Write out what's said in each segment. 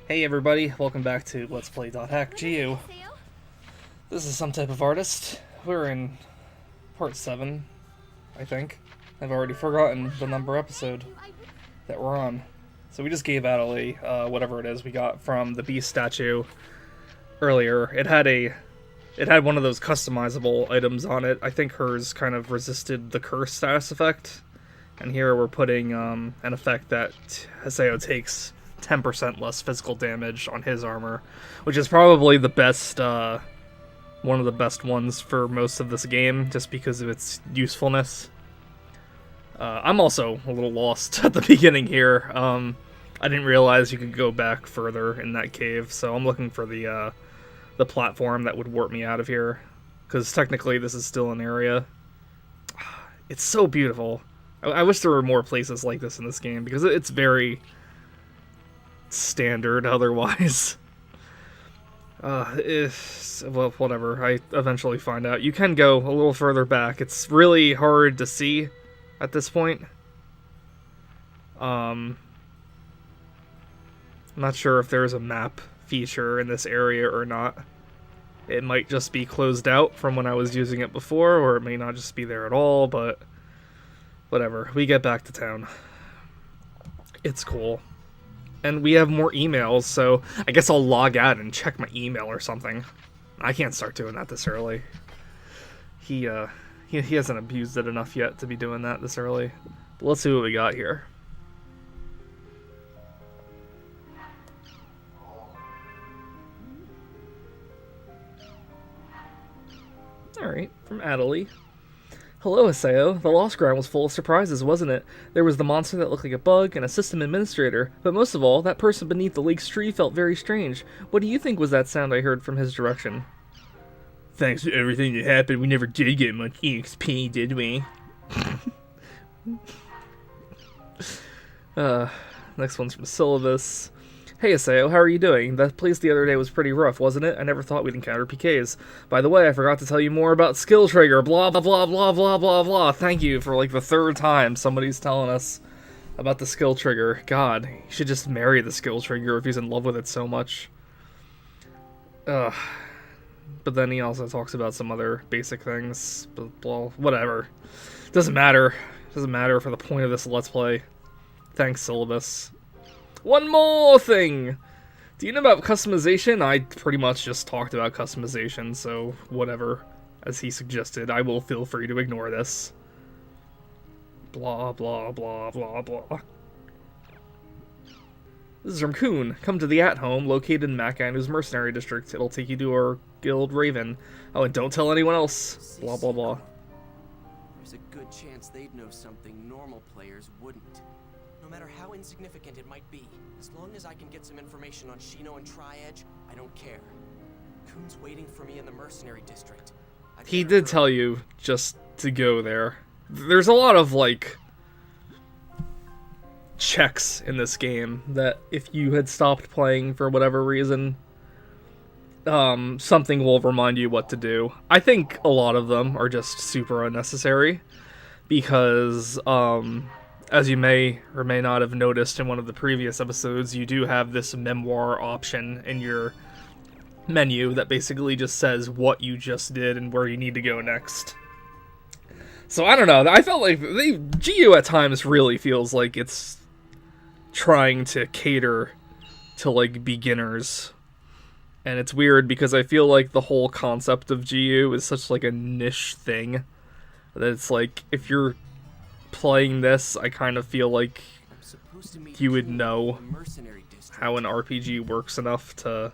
Hey everybody, welcome back to Let's Play.hack.gu. This is some type of artist. We're in part 7, I think. I've already forgotten the number episode that we're on. So we just gave Adelie, whatever it is we got from the beast statue earlier. It had one of those customizable items on it. I think hers kind of resisted the curse status effect. And here we're putting an effect that Haseo takes 10% less physical damage on his armor, which is probably the best, one of the best ones for most of this game, just because of its usefulness. I'm also a little lost at the beginning here. I didn't realize you could go back further in that cave, so I'm looking for the platform that would warp me out of here, because technically this is still an area. It's so beautiful. I wish there were more places like this in this game, because it's very standard otherwise. Well, whatever. I eventually find out. You can go a little further back. It's really hard to see at this point. I'm not sure if there's a map feature in this area or not. It might just be closed out from when I was using it before, or it may not just be there at all, but whatever. We get back to town. It's cool. And we have more emails, so I guess I'll log out and check my email or something. I can't start doing that this early. He hasn't abused it enough yet to be doing that this early. But let's see what we got here. Alright, from Adelie. Hello, Haseo. The Lost Ground was full of surprises, wasn't it? There was the monster that looked like a bug, and a system administrator. But most of all, that person beneath the lake's tree felt very strange. What do you think was that sound I heard from his direction? Thanks to everything that happened, we never did get much EXP, did we? Next one's from Syllabus. Hey, Haseo, how are you doing? That place the other day was pretty rough, wasn't it? I never thought we'd encounter PKs. By the way, I forgot to tell you more about skill trigger, blah, blah, blah, blah, blah, blah, blah. Thank you for, like, the third time somebody's telling us about the skill trigger. God, he should just marry the skill trigger if he's in love with it so much. Ugh. But then he also talks about some other basic things. But, well, whatever. Doesn't matter. Doesn't matter for the point of this Let's Play. Thanks, Syllabus. One more thing! Do you know about customization? I pretty much just talked about customization, so whatever. As he suggested, I will feel free to ignore this. Blah, blah, blah, blah, blah. This is from Kuhn. Come to the at-home, located in Makanu's mercenary district. It'll take you to our guild Raven. Oh, and don't tell anyone else. Blah, blah, blah. There's a good chance they'd know something normal players wouldn't. No matter how insignificant it might be, as long as I can get some information on Shino and Tri-Edge, I don't care. Kuhn's waiting for me in the mercenary district. He did tell you just to go there. There's a lot of, like, checks in this game that if you had stopped playing for whatever reason, something will remind you what to do. I think a lot of them are just super unnecessary because, as you may or may not have noticed in one of the previous episodes, you do have this memoir option in your menu that basically just says what you just did and where you need to go next. So I don't know, I felt like GU at times really feels like it's trying to cater to, like, beginners. And it's weird because I feel like the whole concept of GU is such, like, a niche thing that it's like, if you're playing this, I kind of feel like you would know how an RPG works enough to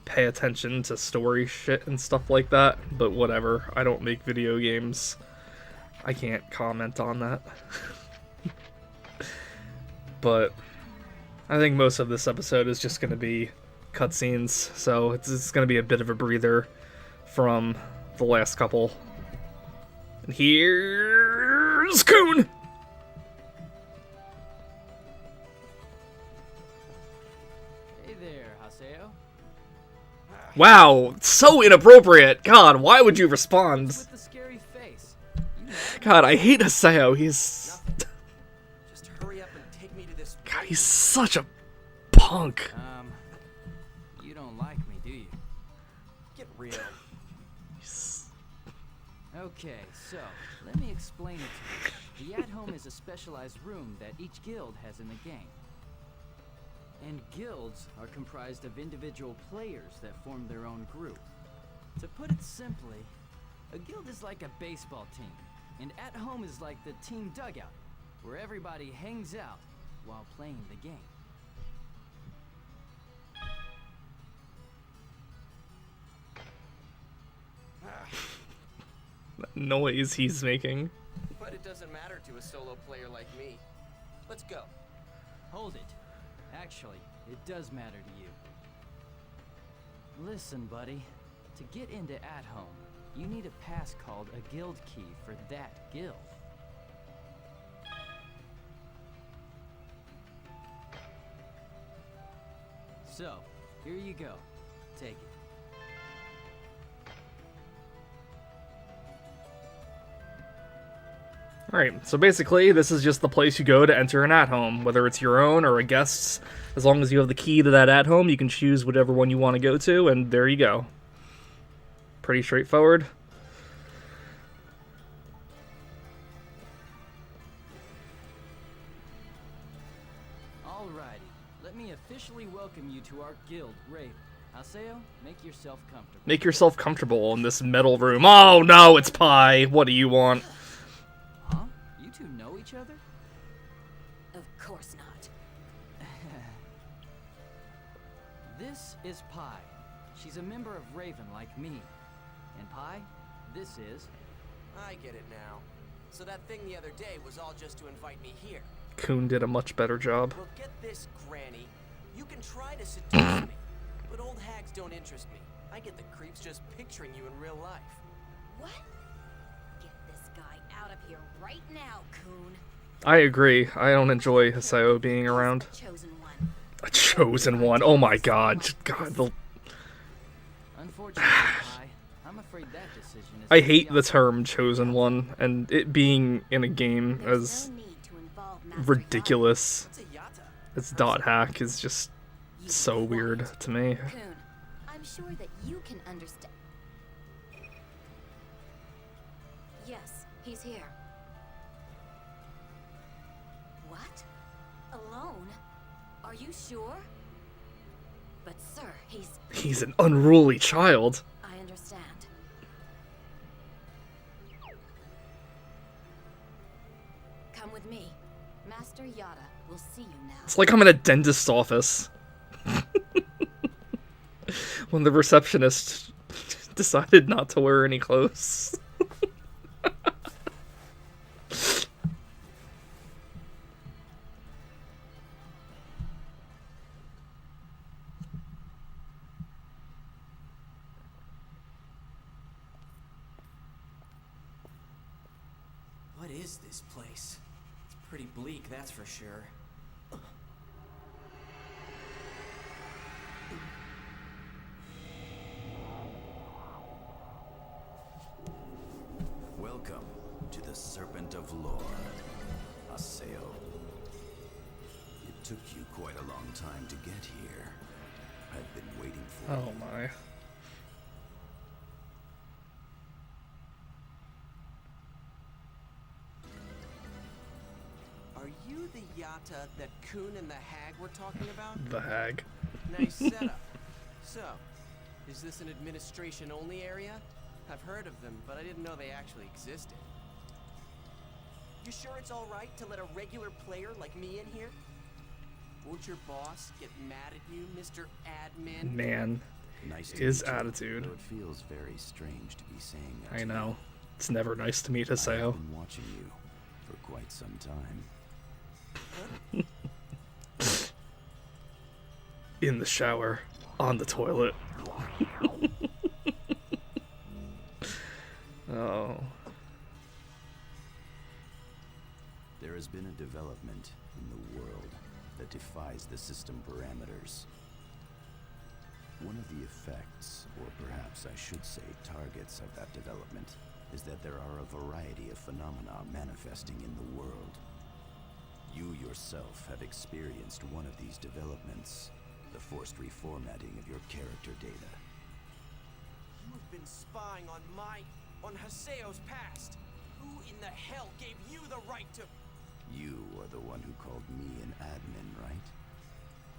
pay attention to story shit and stuff like that, but whatever. I don't make video games. I can't comment on that. But I think most of this episode is just going to be cutscenes, so it's going to be a bit of a breather from the last couple. And here's Kuhn! Hey there, Haseo. Wow, so inappropriate! God, why would you respond? With the scary face. God, I hate Haseo. He's... Just hurry up and take me to this. God, he's such a punk. You don't like me, do you? Get real. Okay, so let me explain it to you. The at-home is a specialized room that each guild has in the game. And guilds are comprised of individual players that form their own group. To put it simply, a guild is like a baseball team, and at-home is like the team dugout, where everybody hangs out while playing the game. That noise he's making. But it doesn't matter to a solo player like me. Let's go. Hold it. Actually, it does matter to you. Listen, buddy. To get into at-home, you need a pass called a guild key for that guild. So, here you go. Take it. Alright, so basically, this is just the place you go to enter an at-home, whether it's your own or a guest's. As long as you have the key to that at-home, you can choose whatever one you want to go to, and there you go. Pretty straightforward. Alrighty, let me officially welcome you to our guild, Raven. Haseo, make yourself comfortable. Make yourself comfortable in this metal room. Oh no, it's Pi. What do you want? Huh? You two know each other? Of course not. This is Pi. She's a member of Raven like me. And Pi, this is... I get it now. So that thing the other day was all just to invite me here. Kuhn did a much better job. Well, get this, Granny. You can try to seduce me, but old hags don't interest me. I get the creeps just picturing you in real life. What? Get this guy out of here right now, Kuhn. I agree. I don't enjoy Haseo being around. Chosen one. A chosen one. Oh my god. God, the... Unfortunately, Pi, I'm afraid that decision is... I hate the term chosen one, and it being in a game as No need to involve Master ridiculous What's a yata? as dot hack is just Yata. so weird to me. Kuhn, I'm sure that you can understand. Yes, he's here. What? Alone? Are you sure? But sir, He's an unruly child. I understand. Come with me. Master Yata will see you now. It's like I'm in a dentist's office. When the receptionist decided not to wear any clothes. What is this place? It's pretty bleak, that's for sure. Welcome to the Serpent of Lore, Haseo. It took you quite a long time to get here. I've been waiting for Oh you. my. Are you the yata that Kuhn and the hag were talking about? The hag. Nice setup. So, is this an administration-only area? I've heard of them, but I didn't know they actually existed. You sure it's all right to let a regular player like me in here? Won't your boss get mad at you, Mr. Admin? Man, Nice to his meet you, attitude. though it feels very strange to be saying that I to know. you. It's never nice to meet I have Haseo. been watching you for quite some time. In the shower. On the toilet. Oh. There has been a development in the world that defies the system parameters. One of the effects, or perhaps I should say targets of that development, is that there are a variety of phenomena manifesting in the world. You yourself have experienced one of these developments, the forced reformatting of your character data. You have been spying on Haseo's past. Who in the hell gave you the right to... You are the one who called me an admin, right?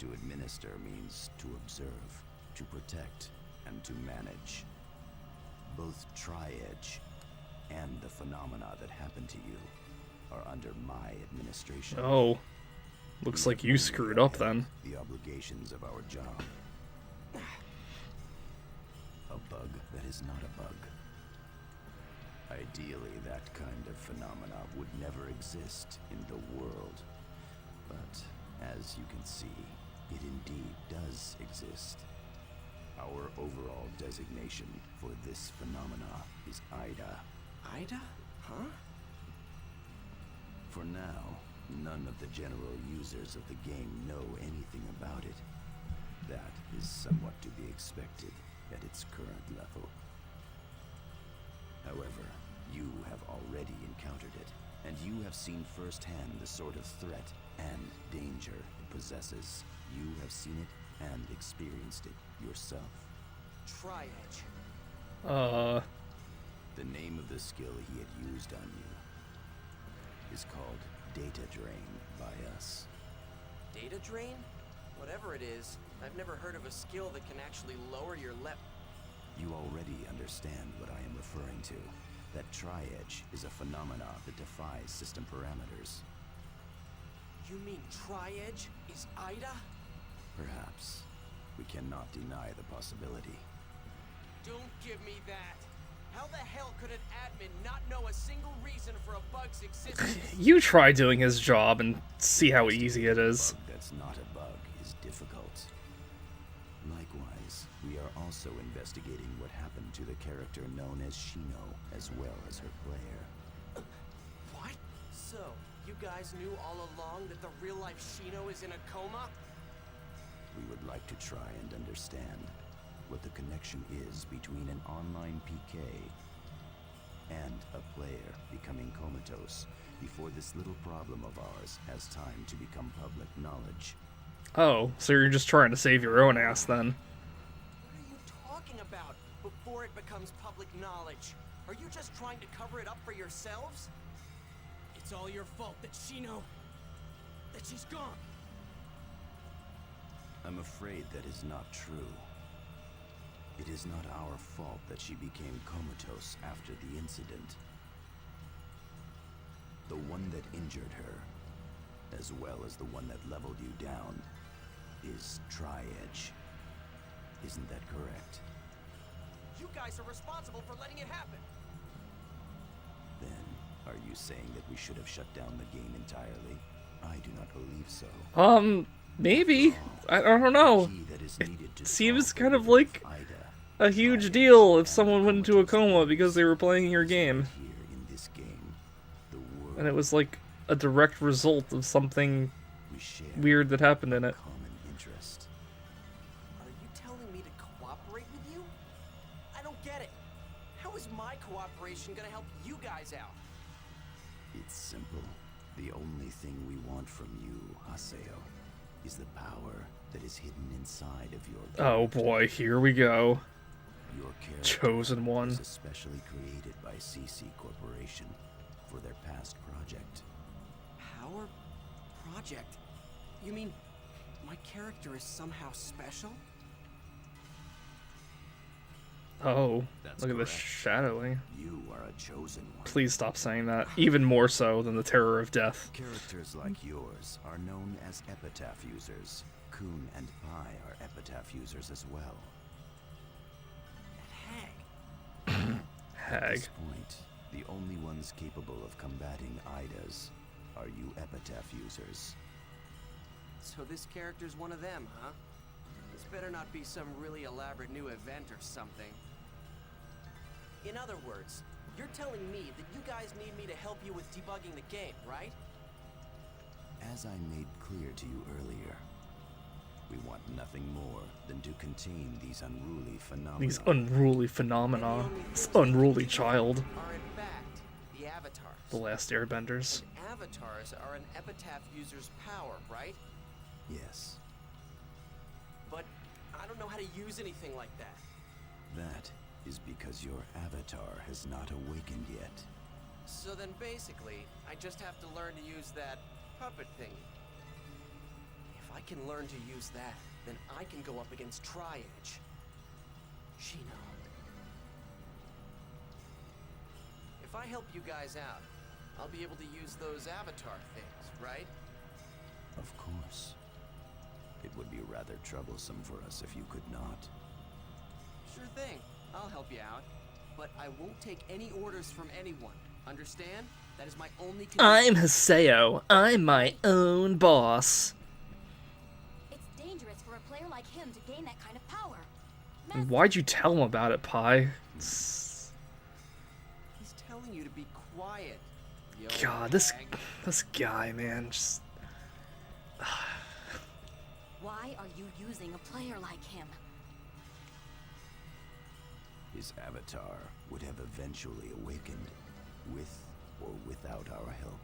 To administer means to observe, to protect, and to manage. Both Tri-Edge and the phenomena that happened to you are under my administration. Oh. Looks like you screwed up then. The obligations of our job. A bug that is not a bug. Ideally, that kind of phenomena would never exist in the world. But, as you can see, it indeed does exist. Our overall designation for this phenomena is IDA. Ida? Huh? For now, none of the general users of the game know anything about it. That is somewhat to be expected at its current level. However, you have already encountered it, and you have seen firsthand the sort of threat and danger it possesses. You have seen it and experienced it yourself. Tri-Edge. The name of the skill he had used on you is called Data Drain by us. Data drain? Whatever it is, I've never heard of a skill that can actually lower your You already understand what I am referring to. That Tri-Edge is a phenomena that defies system parameters. You mean Tri-Edge is Ida? Perhaps. We cannot deny the possibility. Don't give me that. How the hell could an admin not know a single reason for a bug's existence? You try doing his job and see how easy it is. A bug that's not a bug is difficult. Likewise, we are also investigating what happened to the character known as Shino, as well as her player. What? So, you guys knew all along that the real-life Shino is in a coma? We would like to try and understand what the connection is between an online PK and a player becoming comatose before this little problem of ours has time to become public knowledge. Oh, so you're just trying to save your own ass then. What are you talking about? Before it becomes public knowledge? Are you just trying to cover it up for yourselves? It's all your fault that Shino... that she's gone. I'm afraid that is not true. It is not our fault that she became comatose after the incident. The one that injured her, as well as the one that leveled you down, is Tri-Edge. Isn't that correct? You guys are responsible for letting it happen. Then, are you saying that we should have shut down the game entirely? I do not believe so. Maybe. I don't know. Key that is needed to Seems solve kind the of riddle like Ida, a huge Tri-Edge, deal if and someone went into a coma because they were playing your game. Here in this game, the world And it was like a direct result of something we share weird that happened in it. common interest. Are you telling me to cooperate with you? I don't get it. How is my cooperation gonna help you guys out? It's simple. The only thing we want from you, Haseo, is the power that is hidden inside of your Oh boy, here we go. Your character Chosen one. was especially created by CC Corporation for their past project. Power project? You mean my character is somehow special? Oh, That's look at this correct. shadowing. You are a chosen one. Please stop saying that. Even more so than the terror of death. Characters like yours are known as epitaph users. Kuhn and Pi are epitaph users as well. That hag. At Hag. this point, the only ones capable of combating Idas are you epitaph users. So this character's one of them, huh? This better not be some really elaborate new event or something. In other words, you're telling me that you guys need me to help you with debugging the game, right? As I made clear to you earlier, we want nothing more than to contain these unruly phenomena. These unruly phenomena. This unruly child. Are in fact the avatars. The Last Airbenders. And avatars are an epitaph user's power, right? Yes, But I don't know how to use anything like that. that is because your avatar has not awakened yet. So then basically, I just have to learn to use that puppet thingy. If I can learn to use that, then I can go up against Tri-Edge. Shino. If I help you guys out, I'll be able to use those avatar things, right? Of course. It would be rather troublesome for us if you could not. Sure thing. I'll help you out. But I won't take any orders from anyone. Understand? That is my only condition. I'm Haseo. I'm my own boss. It's dangerous for a player like him to gain that kind of power. Why'd you tell him about it, Pi? He's telling you to be quiet. Yo, God, this guy, man, just... Why are you using a player like him? His avatar would have eventually awakened, with or without our help.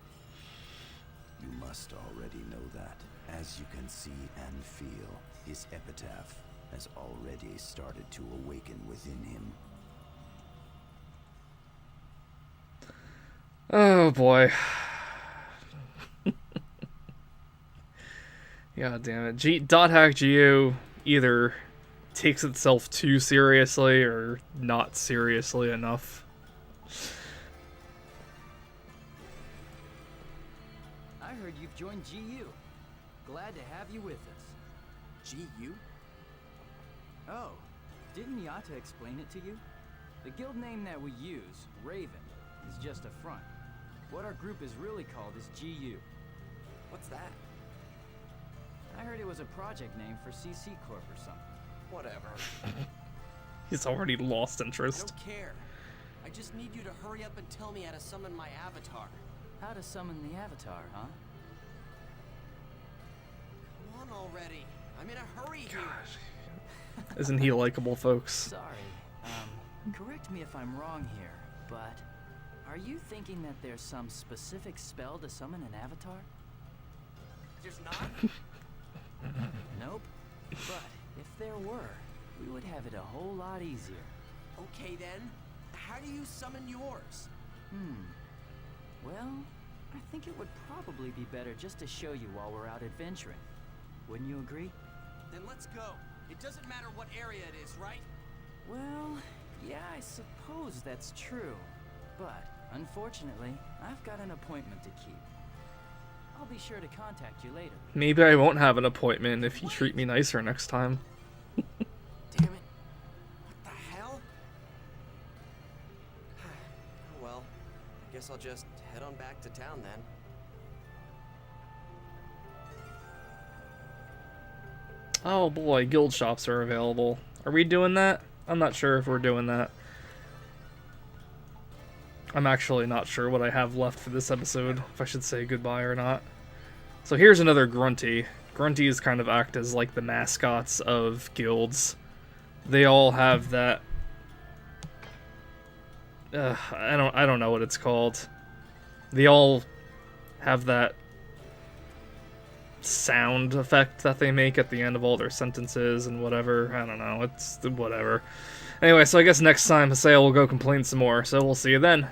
You must already know that. As you can see and feel, his epitaph has already started to awaken within him. Oh boy. God damn it. .hack GU either takes itself too seriously or not seriously enough. I heard you've joined GU. Glad to have you with us. GU? Oh, didn't Yata explain it to you? The guild name that we use, Raven, is just a front. What our group is really called is GU. What's that? I heard it was a project name for CC Corp or something. Whatever. He's already lost I interest. don't care. I just need you to hurry up and tell me how to summon my avatar. How to summon the avatar, huh? Come on already. I'm in a hurry here. Isn't he likable, folks? Sorry. Correct me if I'm wrong here, but are you thinking that there's some specific spell to summon an avatar? There's not? Nope. But if there were, we would have it a whole lot easier. Okay then. How do you summon yours? Well, I think it would probably be better just to show you while we're out adventuring. Wouldn't you agree? Then let's go. It doesn't matter what area it is, right? Well, yeah, I suppose that's true. But, unfortunately, I've got an appointment to keep. I'll be sure to contact you later. Maybe I won't have an appointment if you treat me nicer next time. Damn it. What the hell? Well, I guess I'll just head on back to town then. Oh boy, guild shops are available. Are we doing that? I'm not sure if we're doing that. I'm actually not sure what I have left for this episode, if I should say goodbye or not. So here's another Grunty. Grunties kind of act as like the mascots of guilds. They all have that... I don't know what it's called. They all have that sound effect that they make at the end of all their sentences and whatever. I don't know, it's whatever. Anyway, so I guess next time Haseo will go complain some more, so we'll see you then.